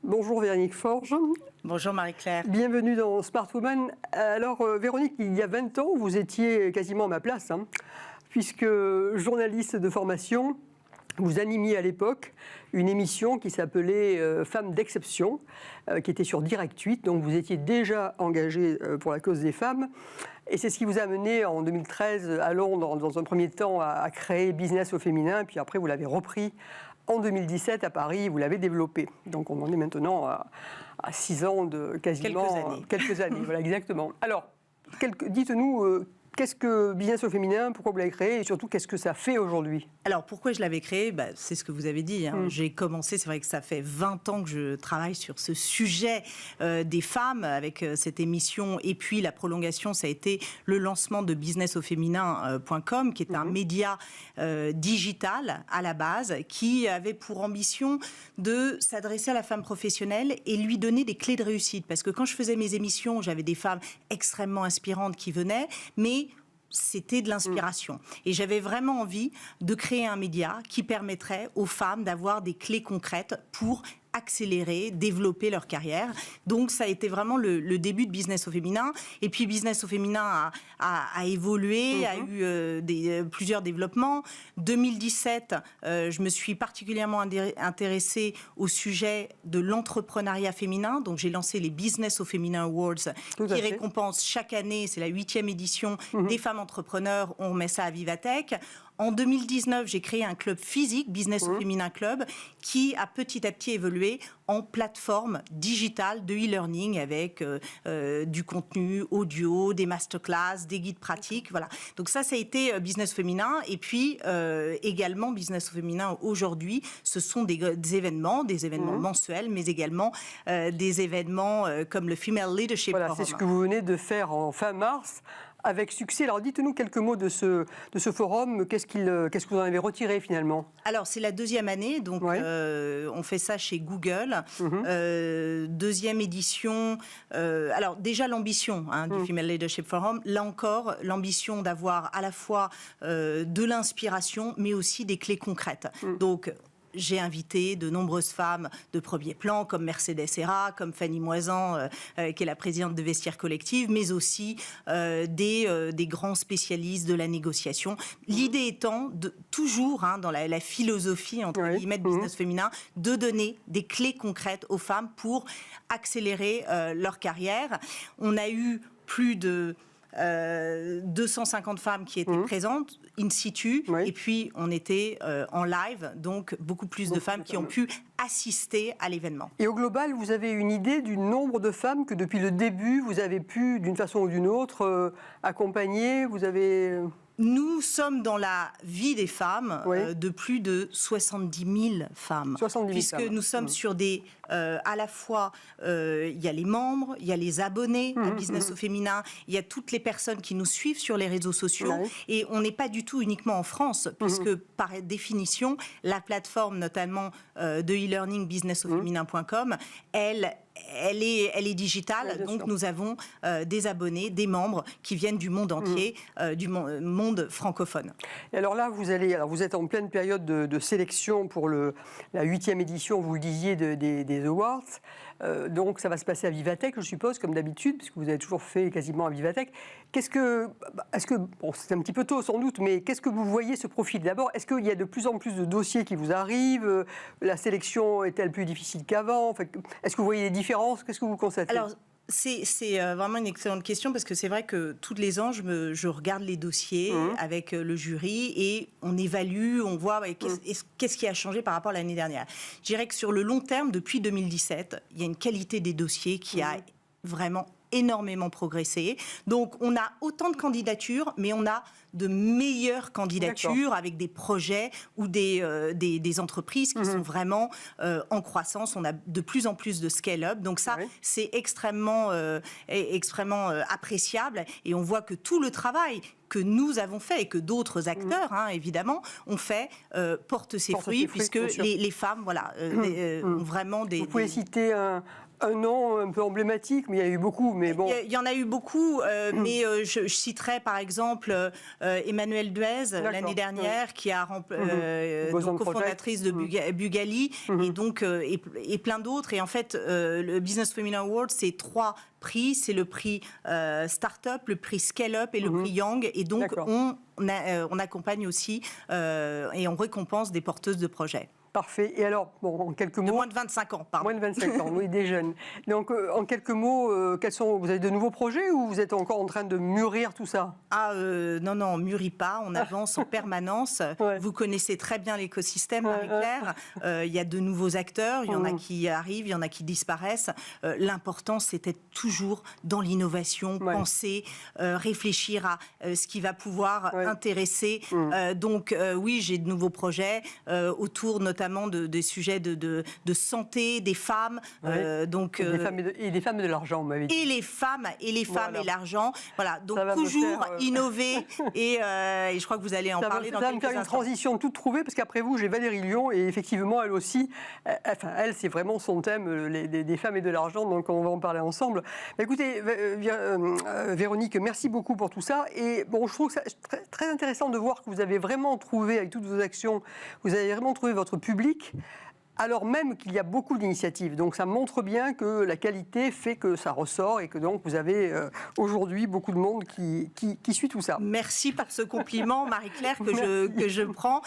Bonjour Véronique Forge. Bonjour Marie-Claire. Bienvenue dans Smart Woman. Alors Véronique, il y a 20 ans, vous étiez quasiment à ma place, puisque journaliste de formation, vous animiez à l'époque une émission qui s'appelait Femmes d'exception, qui était sur Direct 8, donc vous étiez déjà engagée pour la cause des femmes. Et c'est ce qui vous a amené en 2013 à Londres, dans un premier temps, à créer Business au féminin, puis après vous l'avez repris en 2017 à Paris, vous l'avez développé. Donc on en est maintenant à 6 ans de quasiment... Quelques années, voilà, exactement. Alors, dites-nous, qu'est-ce que Business au féminin, pourquoi vous l'avez créé et surtout, qu'est-ce que ça fait aujourd'hui? Alors, pourquoi je l'avais créé? C'est ce que vous avez dit. J'ai commencé, c'est vrai que ça fait 20 ans que je travaille sur ce sujet des femmes avec cette émission. Et puis, la prolongation, ça a été le lancement de businessauféminin.com, qui est un média digital à la base, qui avait pour ambition de s'adresser à la femme professionnelle et lui donner des clés de réussite. Parce que quand je faisais mes émissions, j'avais des femmes extrêmement inspirantes qui venaient, mais c'était de l'inspiration. Et j'avais vraiment envie de créer un média qui permettrait aux femmes d'avoir des clés concrètes pour accélérer, développer leur carrière. Donc, ça a été vraiment le début de Business au féminin. Et puis, Business au féminin a évolué, a eu plusieurs développements. 2017, je me suis particulièrement intéressée au sujet de l'entrepreneuriat féminin. Donc, j'ai lancé les Business au féminin Awards qui récompensent chaque année, c'est la 8e édition, des femmes entrepreneurs. On remet ça à Vivatech. En 2019, j'ai créé un club physique, Business au féminin club, qui a petit à petit évolué en plateforme digitale de e-learning avec du contenu audio, des masterclass, des guides pratiques. Voilà. Donc ça a été Business féminin. Et puis également Business féminin aujourd'hui, ce sont des événements mensuels, mais également des événements comme le Female Leadership Forum. C'est ce que vous venez de faire en fin mars. Avec succès. Alors dites-nous quelques mots de ce forum. Qu'est-ce que vous en avez retiré finalement? Alors c'est la 2e année, donc on fait ça chez Google. 2e édition. Alors déjà l'ambition du Female Leadership Forum. Là encore, l'ambition d'avoir à la fois de l'inspiration, mais aussi des clés concrètes. Donc j'ai invité de nombreuses femmes de premier plan, comme Mercedes Serra, comme Fanny Moisan, qui est la présidente de Vestiaire Collective, mais aussi des grands spécialistes de la négociation. L'idée étant, toujours dans la philosophie, entre guillemets, de Business féminin, de donner des clés concrètes aux femmes pour accélérer leur carrière. On a eu plus de 250 femmes qui étaient présentes in situ, et puis on était en live, donc beaucoup plus de femmes qui ont pu assister à l'événement. Et au global, vous avez une idée du nombre de femmes que depuis le début, vous avez pu, d'une façon ou d'une autre, accompagner? Nous sommes dans la vie des femmes de plus de 70 000 femmes. 70 000 puisque femmes. Nous sommes sur des... à la fois, il y a les membres, il y a les abonnés à Business au féminin, il y a toutes les personnes qui nous suivent sur les réseaux sociaux. Et on n'est pas du tout uniquement en France, puisque par définition, la plateforme notamment de e-learning businessauféminin.com, elle est digitale, donc nous avons des abonnés, des membres qui viennent du monde entier, du monde francophone. Et alors là, vous êtes en pleine période de sélection pour la 8e édition, vous le disiez, des Awards. Donc ça va se passer à Vivatech, je suppose, comme d'habitude, puisque vous avez toujours fait quasiment à Vivatech. Bon, c'est un petit peu tôt sans doute, mais qu'est-ce que vous voyez se profiler? D'abord, est-ce qu'il y a de plus en plus de dossiers qui vous arrivent? La sélection est-elle plus difficile qu'avant? Est-ce que vous voyez des différences? Qu'est-ce que vous constatez? Alors, c'est vraiment une excellente question, parce que c'est vrai que tous les ans, je regarde les dossiers avec le jury et on évalue, on voit qu'est-ce qui a changé par rapport à l'année dernière. Je dirais que sur le long terme, depuis 2017, il y a une qualité des dossiers qui a vraiment énormément progressé. Donc, on a autant de candidatures, mais on a de meilleures candidatures avec des projets ou des entreprises qui sont vraiment en croissance. On a de plus en plus de scale-up. Donc ça, c'est extrêmement appréciable. Et on voit que tout le travail que nous avons fait et que d'autres acteurs, évidemment, ont fait, porte ses fruits, puisque les femmes, ont vraiment des... Vous pouvez citer un nom un peu emblématique, mais il y a eu beaucoup. Mais bon. Il y en a eu beaucoup, mais je citerai par exemple Emmanuelle Duez l'année dernière, qui a cofondatrice de Bugali, et donc et plein d'autres. Et en fait, le Business Women Award, c'est 3 prix. C'est le prix Startup, le prix Scale Up et le prix Young. Et donc on accompagne aussi et on récompense des porteuses de projets. Parfait. Et alors, bon, en quelques mots... De moins de 25 ans, pardon. Moins de 25 ans, oui, des jeunes. Donc, en quelques mots, vous avez de nouveaux projets ou vous êtes encore en train de mûrir tout ça? Non, on mûrit pas, on avance en permanence. Ouais. Vous connaissez très bien l'écosystème, Marie-Claire. Il y a de nouveaux acteurs, il y en a qui arrivent, il y en a qui disparaissent. L'important, c'était toujours dans l'innovation, penser, réfléchir à ce qui va pouvoir intéresser. Donc, oui, j'ai de nouveaux projets autour notamment des sujets de santé des femmes. Donc, et des femmes de l'argent, on m'avait dit. Et les femmes et l'argent. Voilà, donc toujours innover. Et je crois que vous allez en parler dans quelques instants. Ça va me faire une transition toute trouvée, parce qu'après vous, j'ai Valérie Lyon, et effectivement, elle aussi, elle, c'est vraiment son thème, des femmes et de l'argent, donc on va en parler ensemble. Mais écoutez, Véronique, merci beaucoup pour tout ça. Et bon, je trouve que c'est très, très intéressant de voir que vous avez vraiment trouvé, avec toutes vos actions, vous avez vraiment trouvé votre public, alors même qu'il y a beaucoup d'initiatives. Donc ça montre bien que la qualité fait que ça ressort et que donc vous avez aujourd'hui beaucoup de monde qui suit tout ça. Merci pour ce compliment, Marie-Claire, que je prends.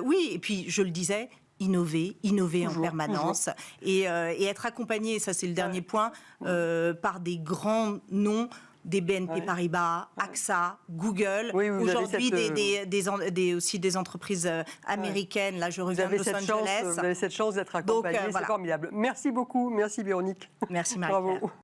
Oui, et puis je le disais, innover en permanence et être accompagné, ça c'est le dernier point, par des grands noms, des BNP Paribas, AXA, Google, aujourd'hui aussi des entreprises américaines. Là, je reviens de Los Angeles. Vous avez cette chance d'être accompagné, c'est formidable. Merci beaucoup, merci Véronique. Merci Marie-Claire. Bravo.